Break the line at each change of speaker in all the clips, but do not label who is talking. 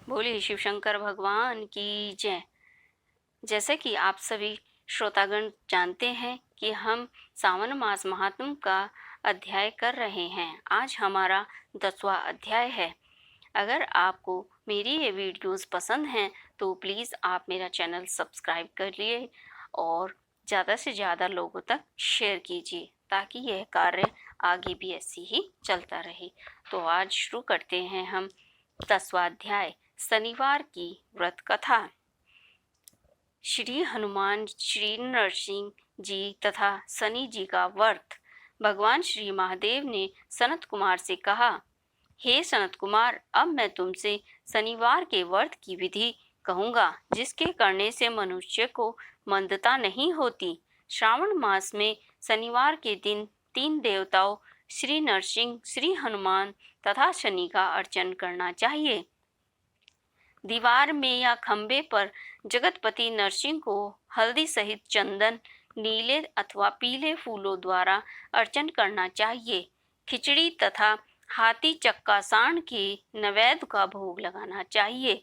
बोलिए शिव शंकर भगवान की जय। जैसे कि आप सभी श्रोतागण जानते हैं कि हम सावन मास महात्म का अध्याय कर रहे हैं। आज हमारा 10वां अध्याय है। अगर आपको मेरी ये वीडियोस पसंद हैं तो प्लीज़ आप मेरा चैनल सब्सक्राइब कर लिए और ज़्यादा से ज़्यादा लोगों तक शेयर कीजिए ताकि यह कार्य आगे भी ऐसे ही चलता रहे। तो आज शुरू करते हैं हम 10वां अध्याय, शनिवार की व्रत कथा। श्री हनुमान, श्री नरसिंह जी तथा शनि जी का व्रत। भगवान श्री महादेव ने सनत कुमार से कहा, हे सनत कुमार, अब मैं तुमसे शनिवार के व्रत की विधि कहूँगा, जिसके करने से मनुष्य को मंदता नहीं होती। श्रावण मास में शनिवार के दिन 3 देवताओं श्री नरसिंह, श्री हनुमान तथा शनि का अर्चन करना चाहिए। दीवार में या खंबे पर जगतपति नरसिंह को हल्दी सहित चंदन, नीले अथवा पीले फूलों द्वारा अर्चन करना चाहिए। खिचड़ी तथा हाथी चक्का सांड के नैवेद्य का भोग लगाना चाहिए।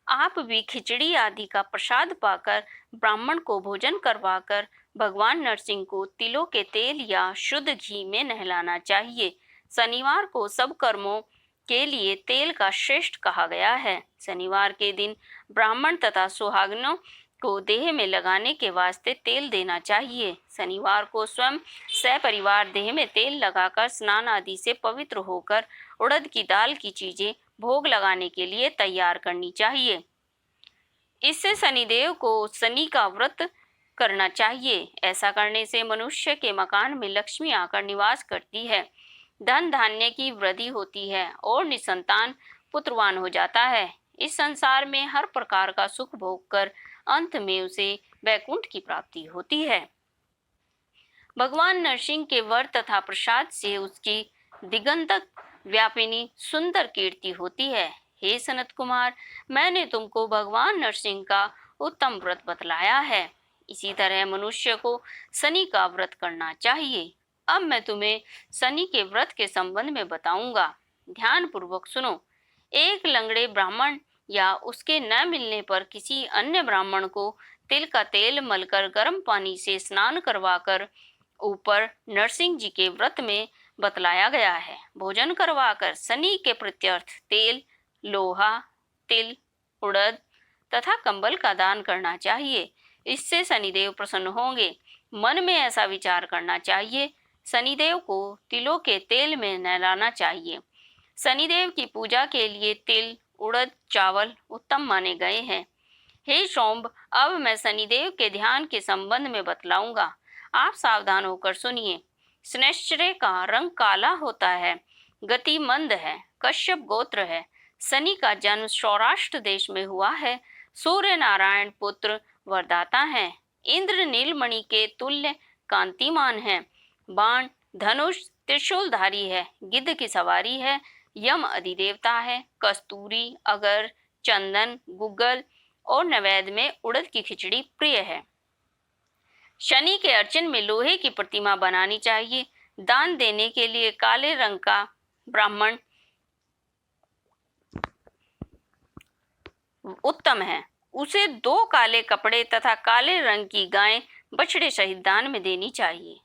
आप भी खिचड़ी आदि का प्रसाद पाकर ब्राह्मण को भोजन करवाकर भगवान नरसिंह को तिलों के तेल या शुद्ध घी में नहलाना चाहिए। शनिवार को सब कर्मों के लिए तेल का श्रेष्ठ कहा गया है। शनिवार के दिन ब्राह्मण तथा सुहागनों को देह में लगाने के वास्ते तेल देना चाहिए। शनिवार को स्वयं सपरिवार देह में तेल लगाकर स्नान आदि से पवित्र होकर उड़द की दाल की चीजें भोग लगाने के लिए तैयार करनी चाहिए। इससे शनिदेव को शनि का व्रत करना चाहिए। ऐसा करने से मनुष्य के मकान में लक्ष्मी आकर निवास करती है, धन धान्य की वृद्धि होती है और निसंतान पुत्रवान हो जाता है। इस संसार में हर प्रकार का सुख भोग कर अंत में उसे वैकुंठ की प्राप्ति होती है। भगवान नरसिंह के व्रत तथा प्रसाद से उसकी दिगंत व्यापिनी सुंदर कीर्ति होती है। हे सनत कुमार, मैंने तुमको भगवान नरसिंह का उत्तम व्रत बतलाया है। इसी तरह मनुष्य को शनि का व्रत करना चाहिए। अब मैं तुम्हें शनि के व्रत के संबंध में बताऊंगा, ध्यान पूर्वक सुनो। एक लंगड़े ब्राह्मण या उसके न मिलने पर किसी अन्य ब्राह्मण को तिल का तेल मलकर गर्म पानी से स्नान करवाकर ऊपर नरसिंह जी के व्रत में बतलाया गया है, भोजन करवाकर शनि के प्रत्यर्थ तेल, लोहा, तिल, उड़द तथा कंबल का दान करना चाहिए। इससे शनिदेव प्रसन्न होंगे। मन में ऐसा विचार करना चाहिए, शनिदेव को तिलों के तेल में नहलाना चाहिए। शनिदेव की पूजा के लिए तिल, उड़द, चावल उत्तम माने गए हैं। हे शोम्भ, अब मैं शनिदेव के ध्यान के संबंध में बतलाऊंगा, आप सावधान होकर सुनिए। शनैश्चर्य का रंग काला होता है, गति मंद है, कश्यप गोत्र है। शनि का जन्म सौराष्ट्र देश में हुआ है। सूर्य नारायण पुत्र वरदाता है। इंद्र नीलमणि के तुल्य कांतिमान है। बाण, धनुष, त्रिशूलधारी है। गिद्ध की सवारी है। यम अधिदेवता है। कस्तूरी, अगर, चंदन, गुग्गल और नैवेद्य में उड़द की खिचड़ी प्रिय है। शनि के अर्चन में लोहे की प्रतिमा बनानी चाहिए। दान देने के लिए काले रंग का ब्राह्मण उत्तम है। उसे 2 काले कपड़े तथा काले रंग की गाय बछड़े सहित दान में देनी चाहिए।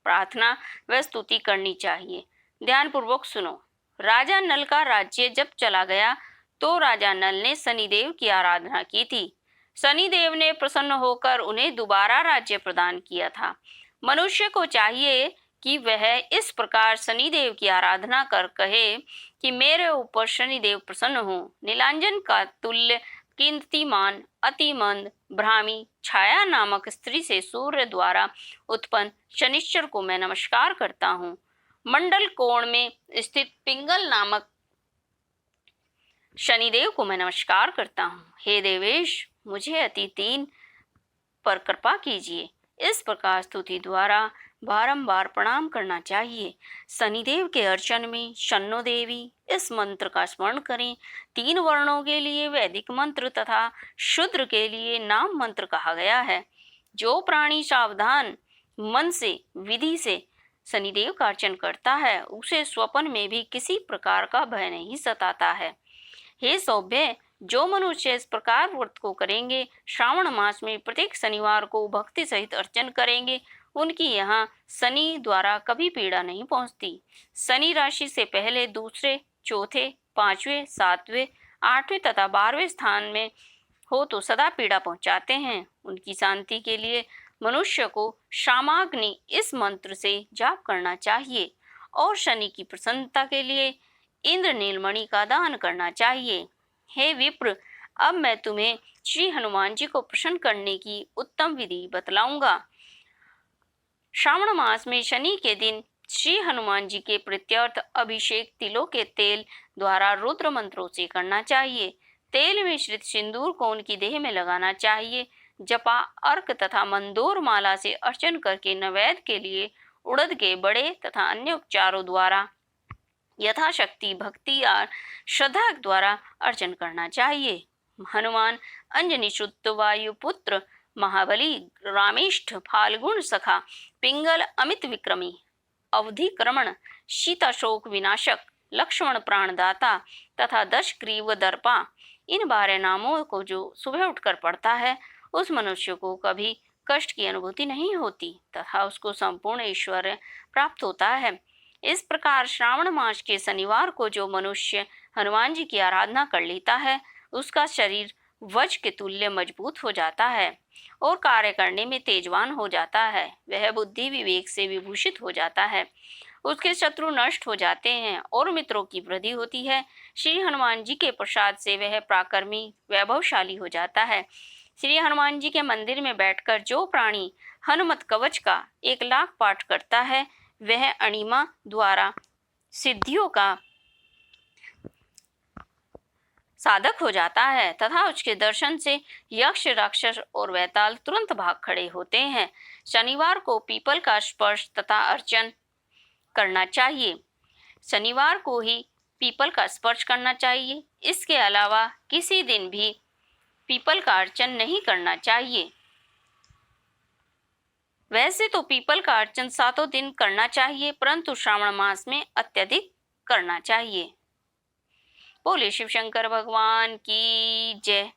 प्रार्थना व स्तुति करनी चाहिए। ध्यान पूर्वक सुनो। राजा नल का राज्य जब चला गया तो राजा नल ने शनिदेव की आराधना की थी। शनिदेव ने प्रसन्न होकर उन्हें दोबारा राज्य प्रदान किया था। मनुष्य को चाहिए कि वह इस प्रकार शनिदेव की आराधना कर कहे कि मेरे ऊपर शनिदेव प्रसन्न हो। नीलांजन का तुल्य कीर्तिमान, अतिमंद, भ्रामी छाया नामक स्त्री से सूर्य द्वारा उत्पन्न शनिश्चर को मैं नमस्कार करता हूँ। मंडल कोण में स्थित पिंगल नामक शनिदेव को मैं नमस्कार करता हूँ। हे देवेश, मुझे अति 3 पर कृपा कीजिए। इस प्रकार स्तुति द्वारा बारंबार प्रणाम करना चाहिए। शनिदेव के अर्चन में शन्नो देवी इस मंत्र का स्मरण करें। 3 वर्णों के लिए वैदिक मंत्र तथा शूद्र के लिए नाम मंत्र कहा गया है। जो प्राणी सावधान मन से विधि से शनिदेव का अर्चन करता है उसे स्वप्न में भी किसी प्रकार का भय नहीं सताता है। हे सौभ्य, जो मनुष्य इस प्रकार व्रत को करेंगे, श्रावण मास में प्रत्येक शनिवार को भक्ति सहित अर्चन करेंगे, उनकी यहाँ शनि द्वारा कभी पीड़ा नहीं पहुँचती। शनि राशि से पहले, दूसरे, चौथे, पांचवें, सातवें, आठवें तथा 12वें स्थान में हो तो सदा पीड़ा पहुंचाते हैं। उनकी शांति के लिए मनुष्य को शामाग्नि इस मंत्र से जाप करना चाहिए और शनि की प्रसन्नता के लिए इंद्र नीलमणि का दान करना चाहिए। हे विप्र, अब मैं तुम्हें श्री हनुमान जी को प्रसन्न करने की उत्तम विधि बतलाऊंगा। श्रावण मास में शनि के दिन श्री हनुमान जी के प्रीत्यर्थ अभिषेक तिलों के तेल द्वारा रुद्र मंत्रों से करना चाहिए। तेल मिश्रित सिंदूर को उनकी देह में लगाना चाहिए। जपा, अर्क तथा मंदोर माला से अर्चन करके नैवेद्य के लिए उड़द के बड़े तथा अन्य उपचारों द्वारा यथाशक्ति भक्ति और श्रद्धा द्वारा अर्चन करना चाहिए। हनुमान अंजनी शुद्ध वायु पुत्र महाबली रामेष्ठ फाल्गुन सखा पिंगल अमित विक्रमी अवधिक्रमण शीताशोक विनाशक लक्ष्मण प्राणदाता तथा दश ग्रीव दर्पा, इन 12 नामों को जो सुबह उठकर पढ़ता है उस मनुष्य को कभी कष्ट की अनुभूति नहीं होती तथा उसको संपूर्ण ऐश्वर्य प्राप्त होता है। इस प्रकार श्रावण मास के शनिवार को जो मनुष्य हनुमान जी की आराधना कर लेता है उसका शरीर वज्र के तुल्य मजबूत हो जाता है और कार्य करने में तेजवान हो जाता है। वह बुद्धि विवेक से विभूषित हो जाता है, उसके शत्रु नष्ट हो जाते हैं और मित्रों की वृद्धि होती है। श्री हनुमान जी के प्रसाद से वह पराक्रमी वैभवशाली हो जाता है। श्री हनुमान जी के मंदिर में बैठकर जो प्राणी हनुमत कवच का 1 लाख पाठ करता है वह अणिमा द्वारा सिद्धियों का साधक हो जाता है तथा उसके दर्शन से यक्ष, राक्षस और वैताल तुरंत भाग खड़े होते हैं। शनिवार को पीपल का स्पर्श तथा अर्चन करना चाहिए। शनिवार को ही पीपल का स्पर्श करना चाहिए। इसके अलावा किसी दिन भी पीपल का अर्चन नहीं करना चाहिए। वैसे तो पीपल का अर्चन 7 दिन करना चाहिए, परंतु श्रावण मास में अत्यधिक करना चाहिए। बोले शिव शंकर भगवान की जय।